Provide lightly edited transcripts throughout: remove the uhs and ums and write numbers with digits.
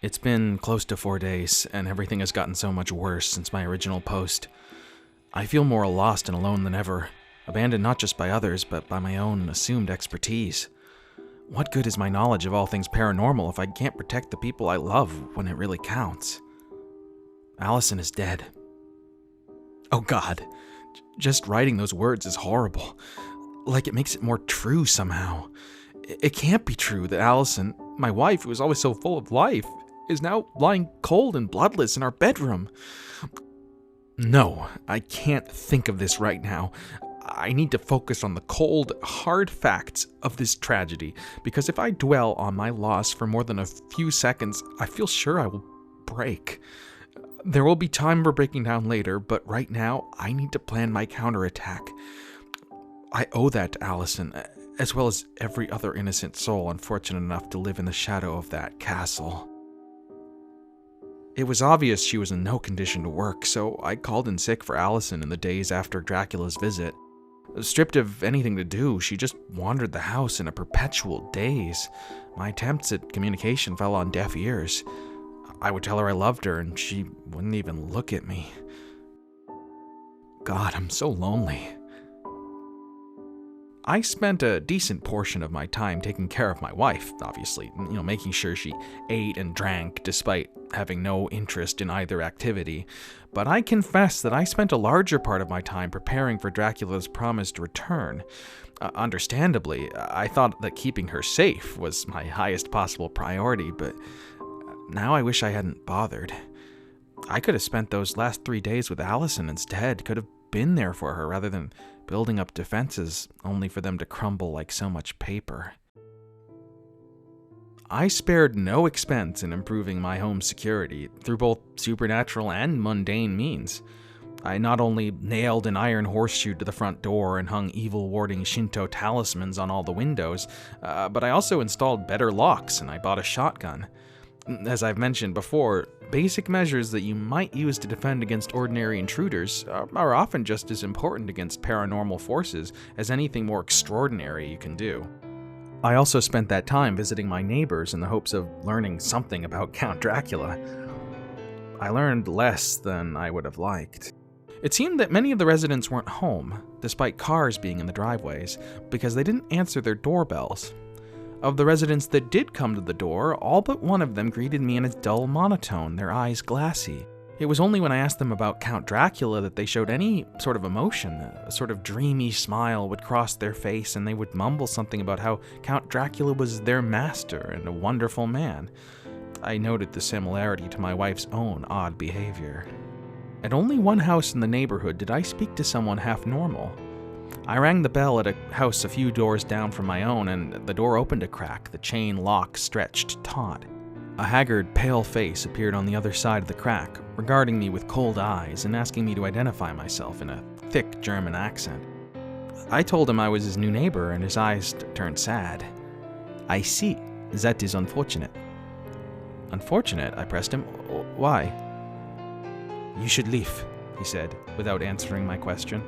It's been close to 4 days, and everything has gotten so much worse since my original post. I feel more lost and alone than ever, abandoned not just by others, but by my own assumed expertise. What good is my knowledge of all things paranormal if I can't protect the people I love when it really counts? Allison is dead. Oh God, just writing those words is horrible. Like it makes it more true somehow. It can't be true that Allison, my wife who was always so full of life, is now lying cold and bloodless in our bedroom. No, I can't think of this right now. I need to focus on the cold, hard facts of this tragedy, because if I dwell on my loss for more than a few seconds, I feel sure I will break. There will be time for breaking down later, but right now, I need to plan my counterattack. I owe that to Allison, as well as every other innocent soul unfortunate enough to live in the shadow of that castle. It was obvious she was in no condition to work, so I called in sick for Allison in the days after Dracula's visit. Stripped of anything to do, she just wandered the house in a perpetual daze. My attempts at communication fell on deaf ears. I would tell her I loved her, and she wouldn't even look at me. God, I'm so lonely. I spent a decent portion of my time taking care of my wife, obviously, making sure she ate and drank despite having no interest in either activity. But I confess that I spent a larger part of my time preparing for Dracula's promised return. Understandably, I thought that keeping her safe was my highest possible priority, but now I wish I hadn't bothered. I could have spent those last 3 days with Allison instead, could have been there for her rather than building up defenses only for them to crumble like so much paper. I spared no expense in improving my home security through both supernatural and mundane means. I not only nailed an iron horseshoe to the front door and hung evil-warding Shinto talismans on all the windows, but I also installed better locks and I bought a shotgun. As I've mentioned before, basic measures that you might use to defend against ordinary intruders are often just as important against paranormal forces as anything more extraordinary you can do. I also spent that time visiting my neighbors in the hopes of learning something about Count Dracula. I learned less than I would have liked. It seemed that many of the residents weren't home, despite cars being in the driveways, because they didn't answer their doorbells. Of the residents that did come to the door, all but one of them greeted me in a dull monotone, their eyes glassy. It was only when I asked them about Count Dracula that they showed any sort of emotion. A sort of dreamy smile would cross their face, and they would mumble something about how Count Dracula was their master and a wonderful man. I noted the similarity to my wife's own odd behavior. At only one house in the neighborhood did I speak to someone half normal. I rang the bell at a house a few doors down from my own, and the door opened a crack, the chain lock stretched taut. A haggard, pale face appeared on the other side of the crack, regarding me with cold eyes and asking me to identify myself in a thick German accent. I told him I was his new neighbor, and his eyes turned sad. "I see. That is unfortunate." "Unfortunate?" I pressed him. "Why?" "You should leave," he said, without answering my question.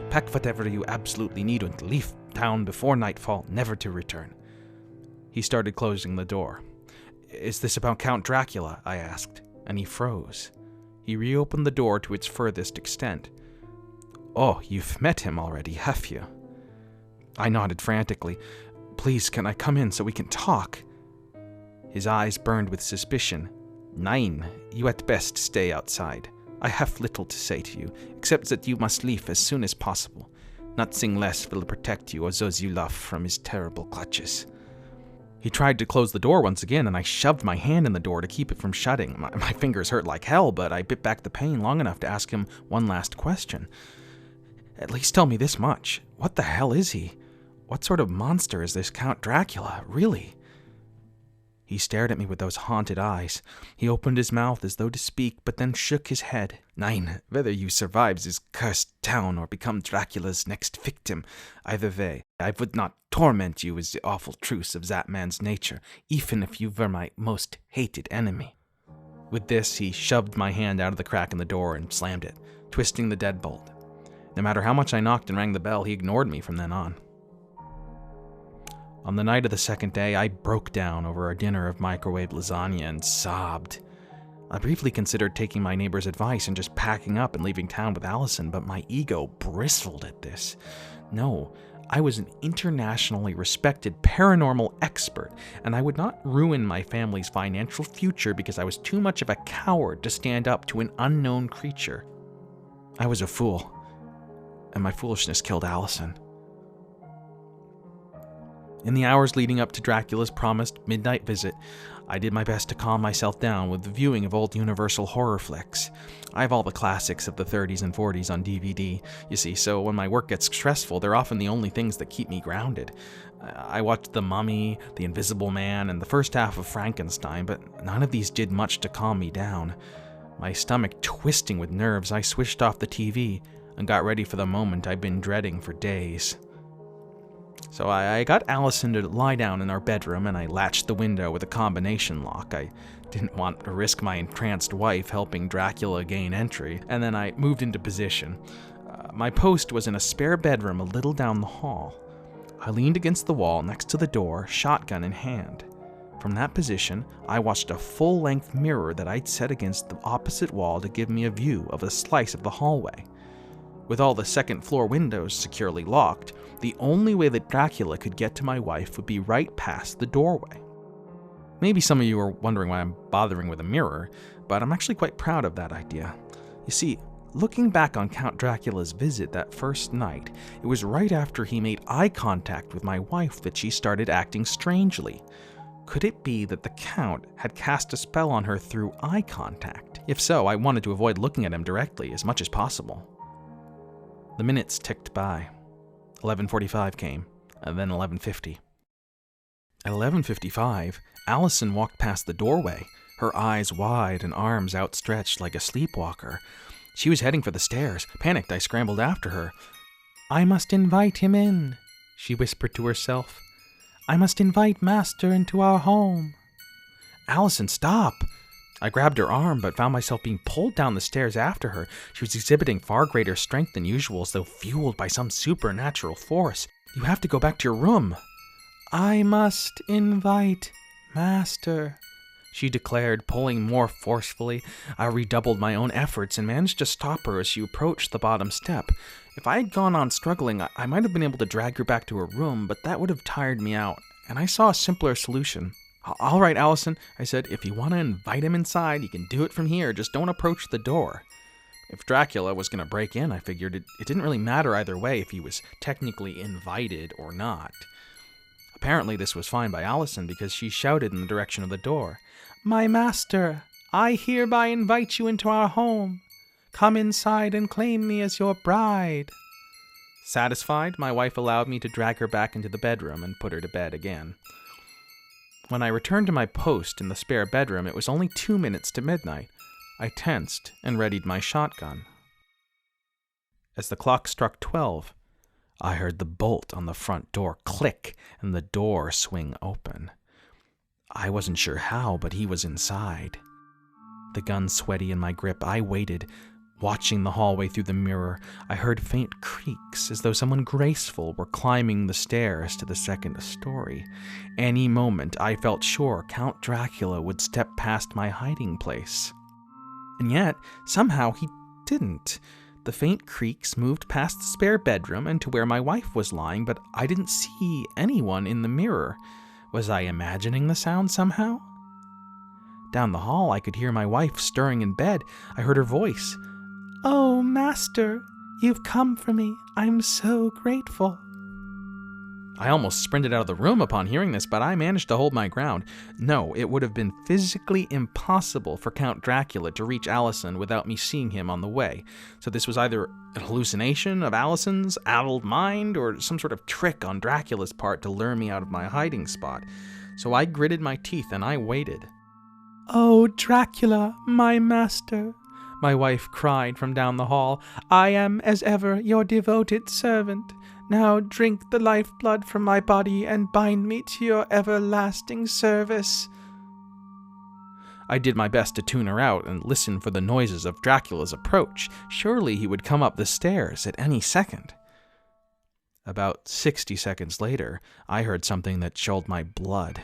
"Pack whatever you absolutely need and leave town before nightfall, never to return." He started closing the door. "Is this about Count Dracula?" I asked, and he froze. He reopened the door to its furthest extent. "Oh, you've met him already, have you?" I nodded frantically. "Please, can I come in so we can talk?" His eyes burned with suspicion. "Nein, you at best stay outside. I have little to say to you, except that you must leave as soon as possible. Nothing less will protect you or those you love from his terrible clutches." He tried to close the door once again, and I shoved my hand in the door to keep it from shutting. My fingers hurt like hell, but I bit back the pain long enough to ask him one last question. "At least tell me this much. What the hell is he? What sort of monster is this Count Dracula, really?" He stared at me with those haunted eyes. He opened his mouth as though to speak, but then shook his head. "Nein, whether you survive this cursed town or become Dracula's next victim, either way, I would not torment you with the awful truths of that man's nature, even if you were my most hated enemy." With this, he shoved my hand out of the crack in the door and slammed it, twisting the deadbolt. No matter how much I knocked and rang the bell, he ignored me from then on. On the night of the second day, I broke down over a dinner of microwave lasagna and sobbed. I briefly considered taking my neighbor's advice and just packing up and leaving town with Allison, but my ego bristled at this. No, I was an internationally respected paranormal expert, and I would not ruin my family's financial future because I was too much of a coward to stand up to an unknown creature. I was a fool, and my foolishness killed Allison. In the hours leading up to Dracula's promised midnight visit, I did my best to calm myself down with the viewing of old Universal horror flicks. I have all the classics of the 30s and 40s on DVD, you see, so when my work gets stressful, they're often the only things that keep me grounded. I watched The Mummy, The Invisible Man, and the first half of Frankenstein, but none of these did much to calm me down. My stomach twisting with nerves, I switched off the TV and got ready for the moment I'd been dreading for days. So I got Allison to lie down in our bedroom, and I latched the window with a combination lock. I didn't want to risk my entranced wife helping Dracula gain entry, and then I moved into position. My post was in a spare bedroom a little down the hall. I leaned against the wall next to the door, shotgun in hand. From that position, I watched a full-length mirror that I'd set against the opposite wall to give me a view of a slice of the hallway. With all the second-floor windows securely locked, the only way that Dracula could get to my wife would be right past the doorway. Maybe some of you are wondering why I'm bothering with a mirror, but I'm actually quite proud of that idea. You see, looking back on Count Dracula's visit that first night, it was right after he made eye contact with my wife that she started acting strangely. Could it be that the Count had cast a spell on her through eye contact? If so, I wanted to avoid looking at him directly as much as possible. The minutes ticked by. 11:45 came, and then 11:50. At 11:55, Allison walked past the doorway, her eyes wide and arms outstretched like a sleepwalker. She was heading for the stairs. Panicked, I scrambled after her. "I must invite him in," she whispered to herself. "I must invite Master into our home." "Allison, stop!" I grabbed her arm, but found myself being pulled down the stairs after her. She was exhibiting far greater strength than usual, as though fueled by some supernatural force. "You have to go back to your room." "I must invite Master," she declared, pulling more forcefully. I redoubled my own efforts and managed to stop her as she approached the bottom step. If I had gone on struggling, I might have been able to drag her back to her room, but that would have tired me out, and I saw a simpler solution. "All right, Allison," I said, "if you want to invite him inside, you can do it from here. Just don't approach the door." If Dracula was going to break in, I figured it didn't really matter either way if he was technically invited or not. Apparently this was fine by Allison because she shouted in the direction of the door. "My master, I hereby invite you into our home. Come inside and claim me as your bride." Satisfied, my wife allowed me to drag her back into the bedroom and put her to bed again. When I returned to my post in the spare bedroom, it was only 2 minutes to midnight. I tensed and readied my shotgun. As the clock struck 12, I heard the bolt on the front door click and the door swing open. I wasn't sure how, but he was inside. The gun sweaty in my grip, I waited. Watching the hallway through the mirror, I heard faint creaks as though someone graceful were climbing the stairs to the second story. Any moment, I felt sure Count Dracula would step past my hiding place. And yet, somehow he didn't. The faint creaks moved past the spare bedroom and to where my wife was lying, but I didn't see anyone in the mirror. Was I imagining the sound somehow? Down the hall, I could hear my wife stirring in bed. I heard her voice. "Oh, Master, you've come for me. I'm so grateful." I almost sprinted out of the room upon hearing this, but I managed to hold my ground. No, it would have been physically impossible for Count Dracula to reach Allison without me seeing him on the way. So this was either an hallucination of Allison's addled mind or some sort of trick on Dracula's part to lure me out of my hiding spot. So I gritted my teeth and I waited. "Oh, Dracula, my master," my wife cried from down the hall. "I am, as ever, your devoted servant. Now drink the lifeblood from my body and bind me to your everlasting service." I did my best to tune her out and listen for the noises of Dracula's approach. Surely he would come up the stairs at any second. About 60 seconds later, I heard something that chilled my blood.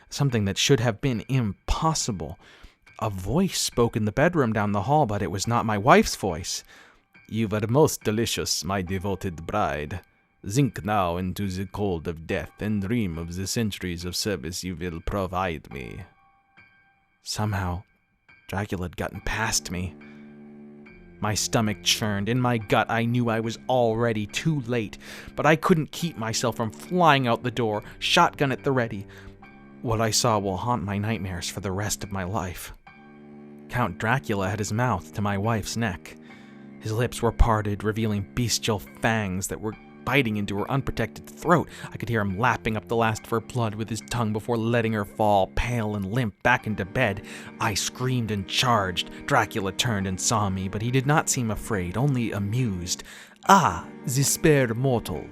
Something that should have been impossible. A voice spoke in the bedroom down the hall, but it was not my wife's voice. "You were most delicious, my devoted bride. Sink now into the cold of death and dream of the centuries of service you will provide me." Somehow, Dracula had gotten past me. My stomach churned. In my gut, I knew I was already too late, but I couldn't keep myself from flying out the door, shotgun at the ready. What I saw will haunt my nightmares for the rest of my life. Count Dracula had his mouth to my wife's neck. His lips were parted, revealing bestial fangs that were biting into her unprotected throat. I could hear him lapping up the last of her blood with his tongue before letting her fall, pale and limp, back into bed. I screamed and charged. Dracula turned and saw me, but he did not seem afraid, only amused. "Ah, the spare mortal."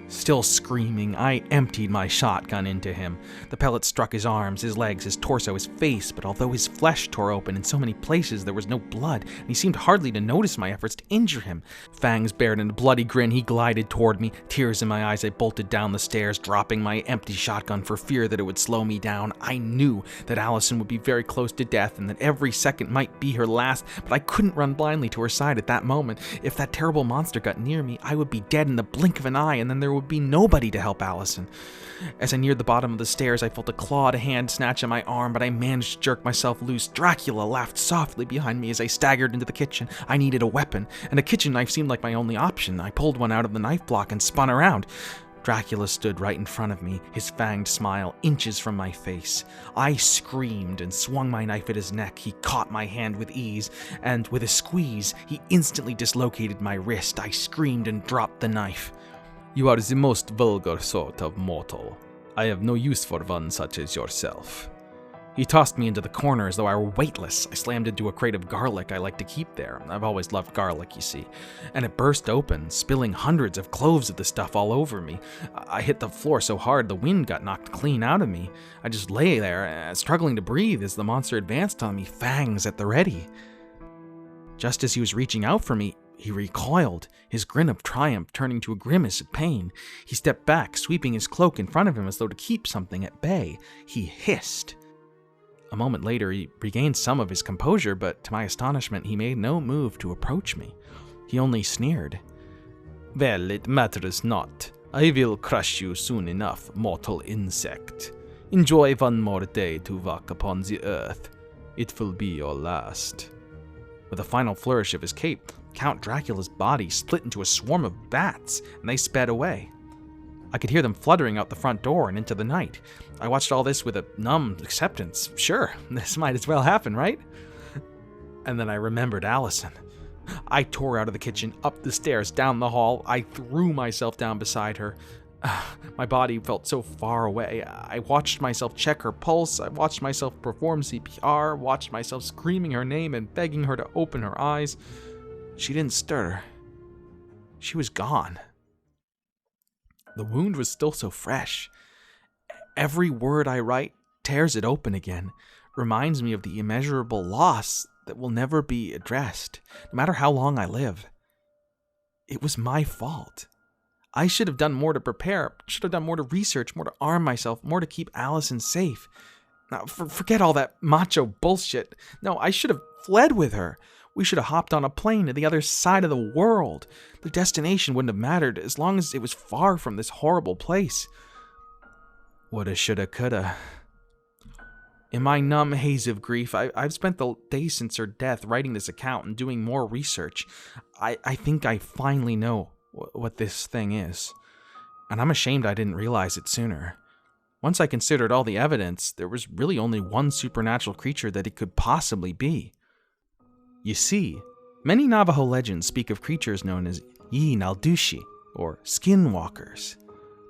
Still screaming, I emptied my shotgun into him. The pellet struck his arms, his legs, his torso, his face, but although his flesh tore open in so many places, there was no blood, and he seemed hardly to notice my efforts to injure him. Fangs bared in a bloody grin, he glided toward me. Tears in my eyes, I bolted down the stairs, dropping my empty shotgun for fear that it would slow me down. I knew that Allison would be very close to death, and that every second might be her last, but I couldn't run blindly to her side at that moment. If that terrible monster got near me, I would be dead in the blink of an eye, and then there would be nobody to help Allison. As I neared the bottom of the stairs, I felt a clawed hand snatch at my arm, but I managed to jerk myself loose. Dracula laughed softly behind me as I staggered into the kitchen. I needed a weapon, and a kitchen knife seemed like my only option. I pulled one out of the knife block and spun around. Dracula stood right in front of me, his fanged smile inches from my face. I screamed and swung my knife at his neck. He caught my hand with ease, and with a squeeze, he instantly dislocated my wrist. I screamed and dropped the knife. "You are the most vulgar sort of mortal. I have no use for one such as yourself." He tossed me into the corner as though I were weightless. I slammed into a crate of garlic I like to keep there. I've always loved garlic, you see. And it burst open, spilling hundreds of cloves of the stuff all over me. I hit the floor so hard the wind got knocked clean out of me. I just lay there, struggling to breathe as the monster advanced on me, fangs at the ready. Just as he was reaching out for me, he recoiled, his grin of triumph turning to a grimace of pain. He stepped back, sweeping his cloak in front of him as though to keep something at bay. He hissed. A moment later, he regained some of his composure, but to my astonishment, he made no move to approach me. He only sneered. "Well, it matters not. I will crush you soon enough, mortal insect. Enjoy one more day to walk upon the earth. It will be your last." With a final flourish of his cape, Count Dracula's body split into a swarm of bats, and they sped away. I could hear them fluttering out the front door and into the night. I watched all this with a numb acceptance. Sure, this might as well happen, right? And then I remembered Allison. I tore out of the kitchen, up the stairs, down the hall. I threw myself down beside her. My body felt so far away. I watched myself check her pulse. I watched myself perform CPR, watched myself screaming her name and begging her to open her eyes. She didn't stir. She was gone. The wound was still so fresh. Every word I write tears it open again, reminds me of the immeasurable loss that will never be addressed, no matter how long I live. It was my fault. I should have done more to prepare, should have done more to research, more to arm myself, more to keep Allison safe. Now, forget all that macho bullshit. No, I should have fled with her. We should have hopped on a plane to the other side of the world. The destination wouldn't have mattered as long as it was far from this horrible place. Woulda, shoulda, coulda. In my numb haze of grief, I've spent the days since her death writing this account and doing more research. I think I finally know what this thing is. And I'm ashamed I didn't realize it sooner. Once I considered all the evidence, there was really only one supernatural creature that it could possibly be. You see, many Navajo legends speak of creatures known as Yi-Naldushi, or skinwalkers.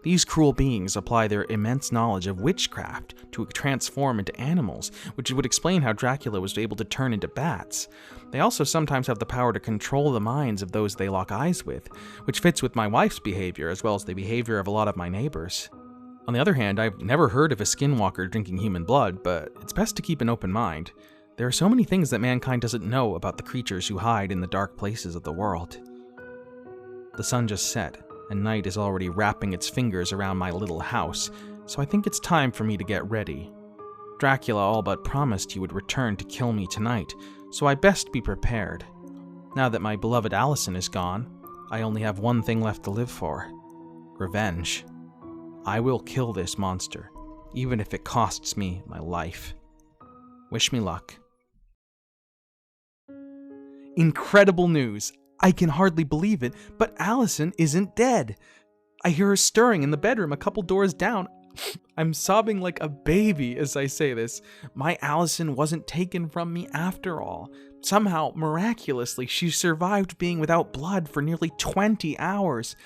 These cruel beings apply their immense knowledge of witchcraft to transform into animals, which would explain how Dracula was able to turn into bats. They also sometimes have the power to control the minds of those they lock eyes with, which fits with my wife's behavior as well as the behavior of a lot of my neighbors. On the other hand, I've never heard of a skinwalker drinking human blood, but it's best to keep an open mind. There are so many things that mankind doesn't know about the creatures who hide in the dark places of the world. The sun just set, and night is already wrapping its fingers around my little house, so I think it's time for me to get ready. Dracula all but promised he would return to kill me tonight, so I best be prepared. Now that my beloved Allison is gone, I only have one thing left to live for: revenge. I will kill this monster, even if it costs me my life. Wish me luck. Incredible news! I can hardly believe it, but Allison isn't dead. I hear her stirring in the bedroom a couple doors down. I'm sobbing like a baby as I say this. My Allison wasn't taken from me after all. Somehow, miraculously, she survived being without blood for nearly 20 hours.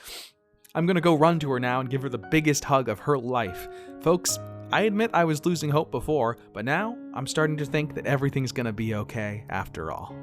I'm gonna go run to her now and give her the biggest hug of her life. Folks, I admit I was losing hope before, but now I'm starting to think that everything's gonna be okay after all.